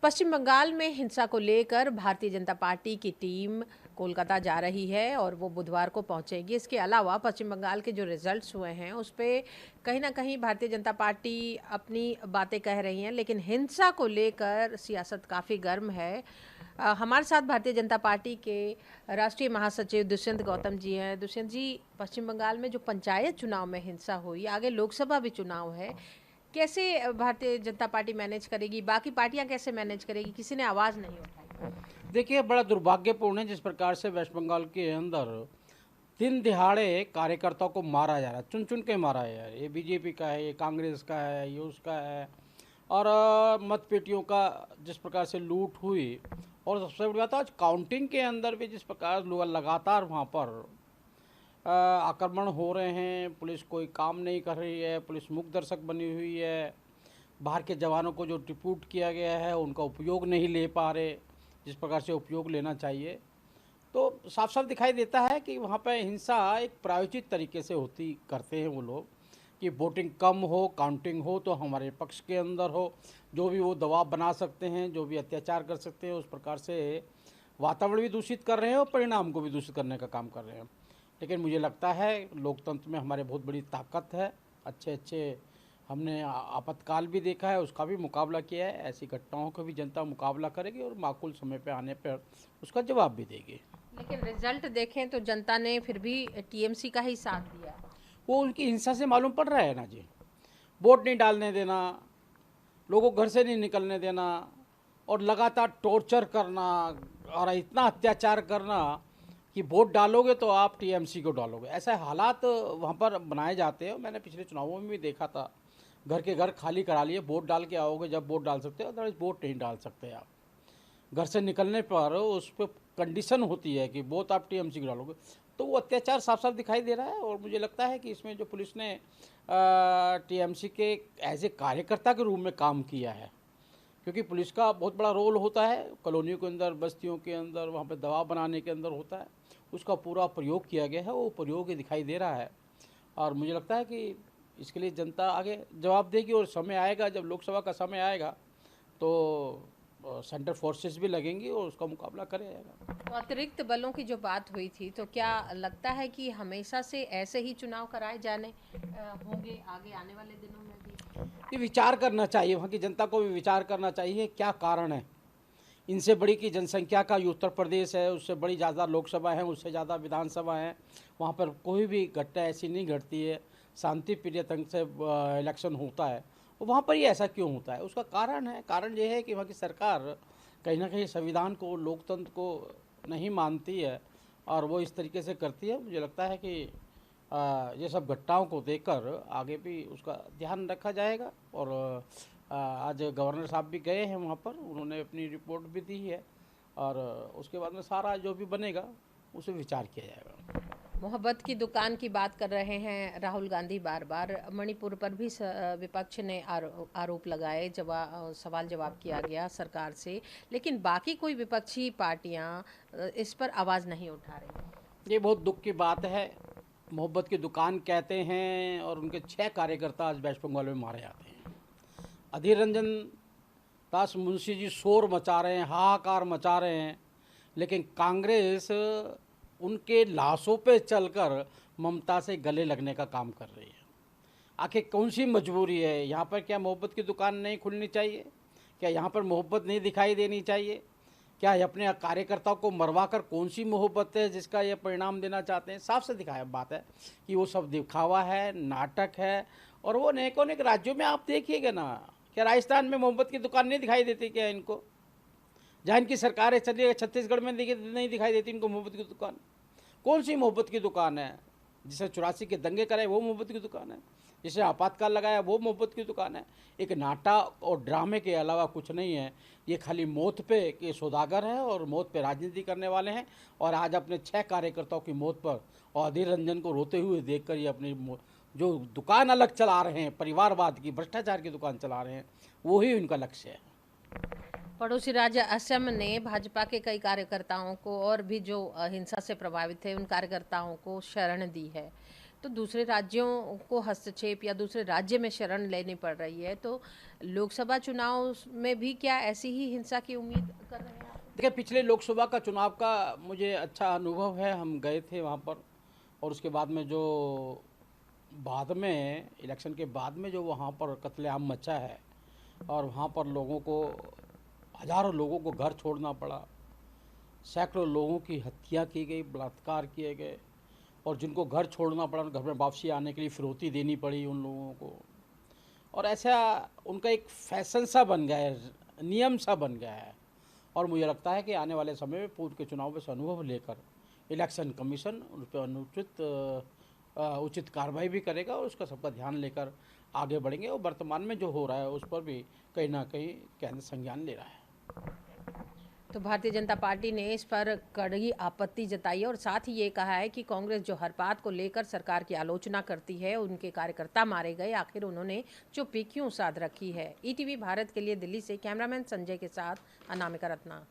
पश्चिम बंगाल में हिंसा को लेकर भारतीय जनता पार्टी की टीम कोलकाता जा रही है और वो बुधवार को पहुंचेगी। इसके अलावा पश्चिम बंगाल के जो रिजल्ट्स हुए हैं उस पे कहीं ना कहीं भारतीय जनता पार्टी अपनी बातें कह रही हैं, लेकिन हिंसा को लेकर सियासत काफ़ी गर्म है। हमारे साथ भारतीय जनता पार्टी के राष्ट्रीय महासचिव दुष्यंत गौतम जी हैं। दुष्यंत जी, पश्चिम बंगाल में जो पंचायत चुनाव में हिंसा हुई, आगे लोकसभा भी चुनाव है, कैसे भारतीय जनता पार्टी मैनेज करेगी, बाकी पार्टियां कैसे मैनेज करेगी? किसी ने आवाज़ नहीं उठाई। देखिए, बड़ा दुर्भाग्यपूर्ण है जिस प्रकार से वेस्ट बंगाल के अंदर दिन दिहाड़े कार्यकर्ताओं को मारा जा रहा है, चुन चुन के मारा है यार। ये बीजेपी का है, ये कांग्रेस का है, ये उसका है। और मतपेटियों का जिस प्रकार से लूट हुई, और सबसे बड़ी बात आज काउंटिंग के अंदर भी जिस प्रकार लोग लगातार वहाँ पर आक्रमण हो रहे हैं। पुलिस कोई काम नहीं कर रही है, पुलिस मूक दर्शक बनी हुई है। बाहर के जवानों को जो डिप्यूट किया गया है उनका उपयोग नहीं ले पा रहे जिस प्रकार से उपयोग लेना चाहिए। तो साफ साफ दिखाई देता है कि वहाँ पर हिंसा एक प्रायोजित तरीके से होती करते हैं वो लोग, कि वोटिंग कम हो, काउंटिंग हो तो हमारे पक्ष के अंदर हो, जो भी वो दबाव बना सकते हैं, जो भी अत्याचार कर सकते हैं, उस प्रकार से वातावरण भी दूषित कर रहे हैं और परिणाम को भी दूषित करने का काम कर रहे हैं। लेकिन मुझे लगता है लोकतंत्र में हमारे बहुत बड़ी ताकत है। अच्छे अच्छे हमने आपातकाल भी देखा है, उसका भी मुकाबला किया है। ऐसी घटनाओं का भी जनता मुकाबला करेगी और माकूल समय पे आने पर उसका जवाब भी देगी। लेकिन रिजल्ट देखें तो जनता ने फिर भी टीएमसी का ही साथ दिया। वो उनकी हिंसा से मालूम पड़ रहा है ना जी। वोट नहीं डालने देना, लोगों को घर से नहीं निकलने देना, और लगातार टॉर्चर करना और इतना अत्याचार करना कि वोट डालोगे तो आप टीएमसी को डालोगे, ऐसे हालात वहाँ पर बनाए जाते हैं। मैंने पिछले चुनावों में भी देखा था, घर के घर खाली करा लिए, वोट डाल के आओगे जब वोट डाल सकते हो, अदरवाइज वोट नहीं डाल सकते आप। घर से निकलने पर उस पर कंडीशन होती है कि वोट आप टीएमसी को डालोगे। तो वो अत्याचार साफ साफ दिखाई दे रहा है। और मुझे लगता है कि इसमें जो पुलिस ने टीएमसी के एज ए कार्यकर्ता के रूप में काम किया है, क्योंकि पुलिस का बहुत बड़ा रोल होता है कॉलोनियों के अंदर, बस्तियों के अंदर, वहाँ पे दबाव बनाने के अंदर होता है। उसका पूरा प्रयोग किया गया है, वो प्रयोग दिखाई दे रहा है। और मुझे लगता है कि इसके लिए जनता आगे जवाब देगी, और समय आएगा जब लोकसभा का समय आएगा तो सेंटर फोर्सेस भी लगेंगी और उसका मुकाबला करेगा जाएगा। तो अतिरिक्त बलों की जो बात हुई थी, तो क्या लगता है कि हमेशा से ऐसे ही चुनाव कराए जाने होंगे आगे आने वाले दिनों में भी? ये विचार करना चाहिए, वहाँ की जनता को भी विचार करना चाहिए क्या कारण है। इनसे बड़ी की जनसंख्या का ये उत्तर प्रदेश है, उससे बड़ी ज़्यादा लोकसभा है, उससे ज़्यादा विधानसभा है। वहाँ पर कोई भी घटना ऐसी नहीं घटती है, शांति प्रिय ढंग से इलेक्शन होता है। और वहाँ पर ही ऐसा क्यों होता है? उसका कारण है, कारण ये है कि वहाँ की सरकार कहीं ना कहीं संविधान को, लोकतंत्र को नहीं मानती है और वो इस तरीके से करती है। मुझे लगता है कि ये सब घटनाओं को देखकर आगे भी उसका ध्यान रखा जाएगा। और आज गवर्नर साहब भी गए हैं वहाँ पर, उन्होंने अपनी रिपोर्ट भी दी है, और उसके बाद में सारा जो भी बनेगा उसे विचार किया जाएगा। मोहब्बत की दुकान की बात कर रहे हैं राहुल गांधी बार बार। मणिपुर पर भी विपक्ष ने आरोप लगाए, सवाल जवाब किया गया सरकार से, लेकिन बाकी कोई विपक्षी पार्टियां इस पर आवाज़ नहीं उठा रही। ये बहुत दुख की बात है। मोहब्बत की दुकान कहते हैं और उनके 6 कार्यकर्ता आज वेस्ट बंगाल में मारे जाते हैं। अधीर रंजन दास मुंशी जी शोर मचा रहे हैं, हाहाकार मचा रहे हैं, लेकिन कांग्रेस उनके लाशों पे चलकर ममता से गले लगने का काम कर रही है। आखिर कौन सी मजबूरी है यहाँ पर? क्या मोहब्बत की दुकान नहीं खुलनी चाहिए? क्या यहाँ पर मोहब्बत नहीं दिखाई देनी चाहिए? क्या अपने कार्यकर्ताओं को मरवा कर कौन सी मोहब्बत है जिसका ये परिणाम देना चाहते हैं? साफ से दिखाया बात है कि वो सब दिखावा है, नाटक है। और वो अनेकों अनेक राज्यों में आप देखिएगा ना, क्या राजस्थान में मोहब्बत की दुकान नहीं दिखाई देती क्या इनको? जहाँ इनकी सरकार है, चलिए छत्तीसगढ़ में नहीं दिखाई देती इनको मोहब्बत की दुकान। कौन सी मोहब्बत की दुकान है? जिसे 84 के दंगे कराए वो मोहब्बत की दुकान है, जिसे आपातकाल लगाया वो मोहब्बत की दुकान है। एक नाटक और ड्रामे के अलावा कुछ नहीं है। ये खाली मौत पे के सौदागर हैं और मौत पे राजनीति करने वाले हैं। और आज अपने 6 कार्यकर्ताओं की मौत पर और अधीर रंजन को रोते हुए देखकर ये अपनी जो दुकान अलग चला रहे हैं, परिवारवाद की, भ्रष्टाचार की दुकान चला रहे हैं, वही उनका लक्ष्य है। पड़ोसी राज्य असम ने भाजपा के कई कार्यकर्ताओं को और भी जो हिंसा से प्रभावित थे उन कार्यकर्ताओं को शरण दी है। तो दूसरे राज्यों को हस्तक्षेप या दूसरे राज्य में शरण लेनी पड़ रही है, तो लोकसभा चुनाव में भी क्या ऐसी ही हिंसा की उम्मीद कर रहे हैं आप? देखिए, पिछले लोकसभा का चुनाव का मुझे अच्छा अनुभव है। हम गए थे वहाँ पर, और उसके बाद में जो बाद में इलेक्शन के बाद में जो वहाँ पर कत्लेआम मचा है, और वहाँ पर लोगों को, हज़ारों लोगों को घर छोड़ना पड़ा, सैकड़ों लोगों की हत्या की गई, बलात्कार किए गए, और जिनको घर छोड़ना पड़ा घर में वापसी आने के लिए फिरौती देनी पड़ी उन लोगों को। और ऐसा उनका एक फैशन सा बन गया है, नियम सा बन गया है। और मुझे लगता है कि आने वाले समय में पूर्व के चुनाव में से अनुभव लेकर इलेक्शन कमीशन उन पर उचित कार्रवाई भी करेगा, और उसका सबका ध्यान लेकर आगे बढ़ेंगे। और वर्तमान में जो हो रहा है उस पर भी कहीं ना कहीं केंद्र संज्ञान ले रहा है। तो भारतीय जनता पार्टी ने इस पर कड़ी आपत्ति जताई है और साथ ही ये कहा है कि कांग्रेस जो हर बात को लेकर सरकार की आलोचना करती है, उनके कार्यकर्ता मारे गए, आखिर उन्होंने चुप्पी क्यों साध रखी है। ईटीवी भारत के लिए दिल्ली से कैमरामैन संजय के साथ अनामिका रत्ना।